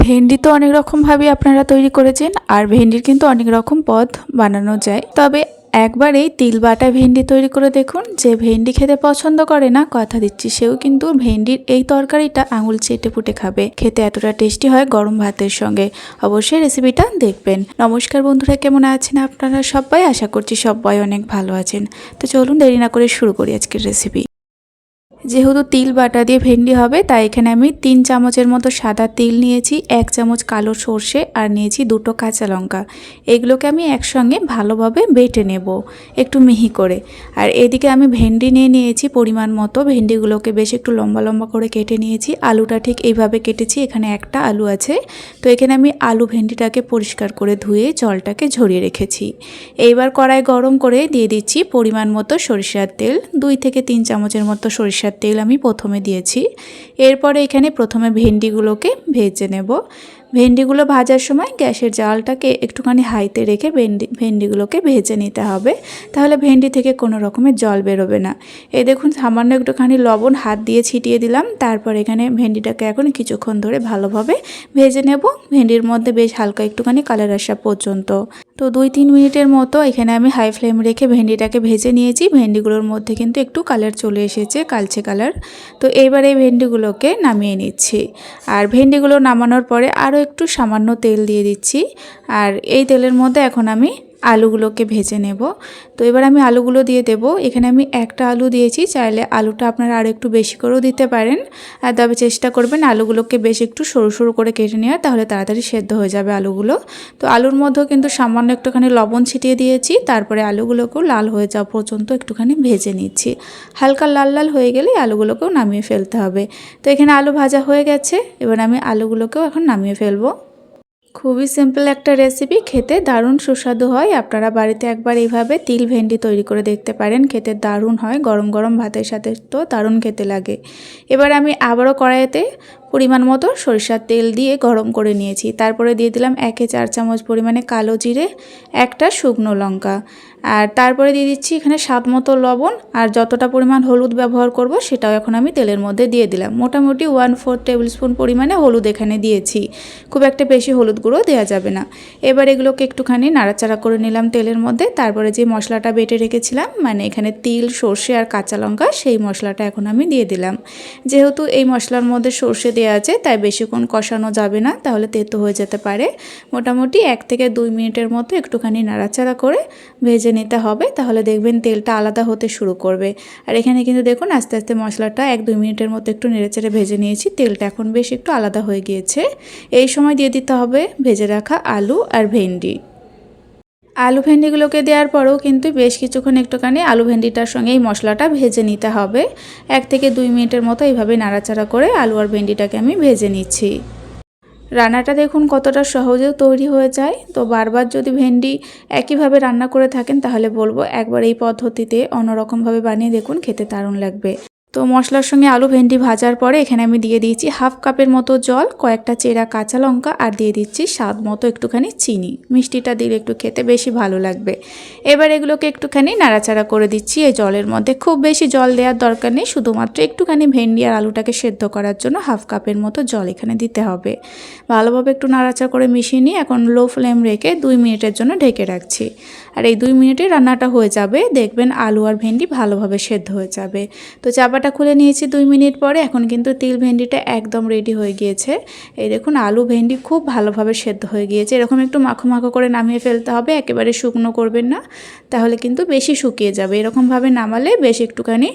ভেন্ডি তো অনেক রকমভাবে আপনারা তৈরি করেছেন, আর ভেন্ডির কিন্তু অনেক রকম পদ বানানো যায়। তবে একবারেই তিল বাটা ভেন্ডি তৈরি করে দেখুন। যে ভেন্ডি খেতে পছন্দ করে না, কথা দিচ্ছি সেও কিন্তু ভেন্ডির এই তরকারিটা আঙুল চেটে পুটে খাবে। খেতে এতটা টেস্টি হয় গরম ভাতের সঙ্গে। অবশ্যই রেসিপিটা দেখবেন। নমস্কার বন্ধুরা, কেমন আছেন আপনারা সবাই? আশা করছি সবাই অনেক ভালো আছেন। তো চলুন দেরি না করে শুরু করি আজকের রেসিপি। যেহেতু তিল বাটা দিয়ে ভেন্ডি হবে, তাই এখানে আমি 3 চামচের মতো সাদা তিল নিয়েছি, 1 চামচ কালো সর্ষে আর নিয়েছি 2টো কাঁচা লঙ্কা। এগুলোকে আমি একসঙ্গে ভালোভাবে বেটে নেব একটু মিহি করে। আর এদিকে আমি ভেন্ডি নিয়েছি পরিমাণ মতো। ভেন্ডিগুলোকে বেশ একটু লম্বা লম্বা করে কেটে নিয়েছি। আলুটা ঠিক এইভাবে কেটেছি, এখানে একটা আলু আছে। তো এখানে আমি আলু ভেন্ডিটাকে পরিষ্কার করে ধুয়ে জলটাকে ঝরিয়ে রেখেছি। এইবার কড়াই গরম করে দিয়ে দিচ্ছি পরিমাণ মতো সরিষার তেল। 2 থেকে 3 চামচের মতো সরিষার তেল আমি প্রথমে দিয়েছি। এরপরে এখানে প্রথমে ভেন্ডিগুলোকে ভেজে নেব। ভেন্ডিগুলো ভাজার সময় গ্যাসের জালটাকে একটুখানি হাইতে রেখে ভেন্ডিগুলোকে ভেজে নিতে হবে, তাহলে ভেন্ডি থেকে কোনো রকমের জল বেরোবে না। এই দেখুন, সামান্য একটুখানি লবণ হাত দিয়ে ছিটিয়ে দিলাম। তারপর এখানে ভেন্ডিটাকে এখন কিছুক্ষণ ধরে ভালোভাবে ভেজে নেব, ভেন্ডির মধ্যে বেশ হালকা একটুখানি কালার আসা পর্যন্ত। তো 2-3 মিনিটের মতো এখানে আমি হাই ফ্লেম রেখে ভেন্ডিটাকে ভেজে নিয়েছি। ভেন্ডিগুলোর মধ্যে কিন্তু একটু কালার চলে এসেছে, কালচে কালার। তো এইবার এই ভেন্ডিগুলোকে নামিয়ে নিচ্ছি। আর ভেন্ডিগুলো নামানোর পরে আরও একটু সামান্য তেল দিয়ে দিচ্ছি। আর এই তেলের মধ্যে এখন আমি আলুগুলোকে ভেজে নেব। তো এবার আমি আলুগুলো দিয়ে দেব। এখানে আমি একটা আলু দিয়েছি, চাইলে আলুটা আপনারা আরও একটু বেশি করেও দিতে পারেন। আর তবে চেষ্টা করবেন আলুগুলোকে বেশ একটু সরু সরু করে কেটে নেওয়ার, তাহলে তাড়াতাড়ি সেদ্ধ হয়ে যাবে আলুগুলো। তো আলুর মধ্যেও কিন্তু সামান্য একটুখানি লবণ ছিটিয়ে দিয়েছি। তারপরে আলুগুলোকেও লাল হয়ে যাওয়া পর্যন্ত একটুখানি ভেজে নিচ্ছি। হালকা লাল লাল হয়ে গেলে আলুগুলোকেও নামিয়ে ফেলতে হবে। তো এখানে আলু ভাজা হয়ে গেছে, এবার আমি আলুগুলোকেও এখন নামিয়ে ফেলবো। খুবই সিম্পল একটা রেসিপি, খেতে দারুণ সুস্বাদু হয়। আপনারা বাড়িতে একবার এইভাবে তিল ভেন্ডি তৈরি করে দেখতে পারেন, খেতে দারুণ হয়। গরম গরম ভাতের সাথে তো দারুণ খেতে লাগে। এবার আমি আবারও কড়াইতে পরিমাণ মতো সরিষার তেল দিয়ে গরম করে নিয়েছি। তারপরে দিয়ে দিলাম 1-4 চামচ পরিমাণে কালো জিরে, একটা শুকনো লঙ্কা। আর তারপরে দিয়ে দিচ্ছি এখানে স্বাদ মতো লবণ। আর যতটা পরিমাণ হলুদ ব্যবহার করব সেটাও এখন আমি তেলের মধ্যে দিয়ে দিলাম। মোটামুটি 1/4 টেবিল স্পুন পরিমাণে হলুদ এখানে দিয়েছি, খুব একটা বেশি হলুদ গুঁড়ো দেওয়া যাবে না। এবার এগুলোকে একটুখানি নাড়াচাড়া করে নিলাম তেলের মধ্যে। তারপরে যে মশলাটা বেটে রেখেছিলাম, মানে এখানে তিল, সর্ষে আর কাঁচা লঙ্কা, সেই মশলাটা এখন আমি দিয়ে দিলাম। যেহেতু এই মশলার মধ্যে সর্ষে দেওয়া আছে, তাই বেশিক্ষণ কষানো যাবে না, তাহলে তেতো হয়ে যেতে পারে। মোটামুটি 1 থেকে 2 মিনিটের মতো একটুখানি নাড়াচাড়া করে ভেজে নিতে হবে, তাহলে দেখবেন তেলটা আলাদা হতে শুরু করবে। আর এখানে কিন্তু দেখুন আস্তে আস্তে মশলাটা 1-2 মিনিটের মতো একটু নেড়েচেড়ে ভেজে নিয়েছি। তেলটা এখন বেশ একটু আলাদা হয়ে গিয়েছে। এই সময় দিয়ে দিতে হবে ভেজে রাখা আলু আর ভেন্ডি। আলু ভেন্ডিগুলোকে দেওয়ার পরেও কিন্তু বেশ কিছুক্ষণ একটুখানি আলু ভেন্ডিটার সঙ্গে এই মশলাটা ভেজে নিতে হবে। 1 থেকে 2 মিনিটের মতো এইভাবে নাড়াচাড়া করে আলু আর ভেন্ডিটাকে আমি ভেজে নিচ্ছি। রান্নাটা দেখুন কতটা সহজেও তৈরি হয়ে যায়। তো বারবার যদি ভেন্ডি একইভাবে রান্না করে থাকেন, তাহলে বলবো একবার এই পদ্ধতিতে অন্যরকমভাবে বানিয়ে দেখুন, খেতে দারুণ লাগবে। তো মশলার সঙ্গে আলু ভেন্ডি ভাজার পরে এখানে আমি দিয়ে দিয়েছি 1/2 কাপের মতো জল, কয়েকটা চেরা কাঁচা লঙ্কা আর দিয়ে দিচ্ছি স্বাদ মতো একটুখানি চিনি। মিষ্টিটা দিলে একটু খেতে বেশি ভালো লাগবে। এবার এগুলোকে একটুখানি নাড়াচাড়া করে দিচ্ছি এই জলের মধ্যে। খুব বেশি জল দেওয়ার দরকার নেই, শুধুমাত্র একটুখানি ভেন্ডি আর আলুটাকে সেদ্ধ করার জন্য 1/2 কাপের মতো জল এখানে দিতে হবে। ভালোভাবে একটু নাড়াচাড়া করে মিশিয়ে নিয়ে এখন লো ফ্লেম রেখে 2 মিনিটের জন্য ঢেকে রাখছি। আর এই 2 মিনিটে রান্নাটা হয়ে যাবে, দেখবেন আলু আর ভেন্ডি ভালোভাবে সেদ্ধ হয়ে যাবে। তো চাপাটা খুলে নিয়েছি 2 মিনিট পরে। এখন কিন্তু তিল ভেন্ডিটা একদম রেডি হয়ে গিয়েছে। এই দেখুন আলু ভেন্ডি খুব ভালোভাবে সেদ্ধ হয়ে গিয়েছে। এরকম একটু মাখো মাখো করে নামিয়ে ফেলতে হবে, একেবারে শুকনো করবেন না, তাহলে কিন্তু বেশি শুকিয়ে যাবে। এরকমভাবে নামালে বেশ একটুখানি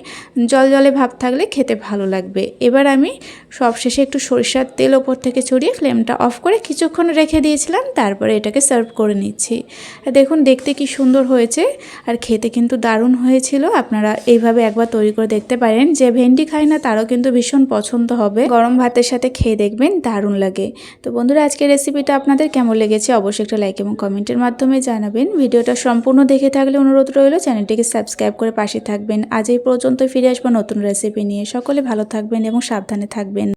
জলজলে ভাব থাকলে খেতে ভালো লাগবে। এবার আমি সবশেষে একটু সরিষার তেল ওপর থেকে ছড়িয়ে ফ্লেমটা অফ করে কিছুক্ষণ রেখে দিয়েছিলাম। তারপরে এটাকে সার্ভ করে নিচ্ছি। দেখুন দেখতে কি সুন্দর হয়েছে, আর খেতে কিন্তু দারুণ হয়েছিল। আপনারা এইভাবে একবার তৈরি করে দেখতে পারেন। যে ভেন্ডি খায় না তারও কিন্তু ভীষণ পছন্দ হবে। গরম ভাতের সাথে খেয়ে দেখবেন দারুণ লাগে। তো বন্ধুরা, আজকের রেসিপিটা আপনাদের কেমন লেগেছে অবশ্যই একটা লাইক এবং কমেন্টের মাধ্যমে জানাবেন। ভিডিওটা সম্পূর্ণ দেখে থাকলে অনুরোধ রইল চ্যানেলটিকে সাবস্ক্রাইব করে পাশে থাকবেন। আজ এই পর্যন্ত, ফিরে আসবো নতুন রেসিপি নিয়ে। সকলে ভালো থাকবেন এবং সাবধানে থাকবেন।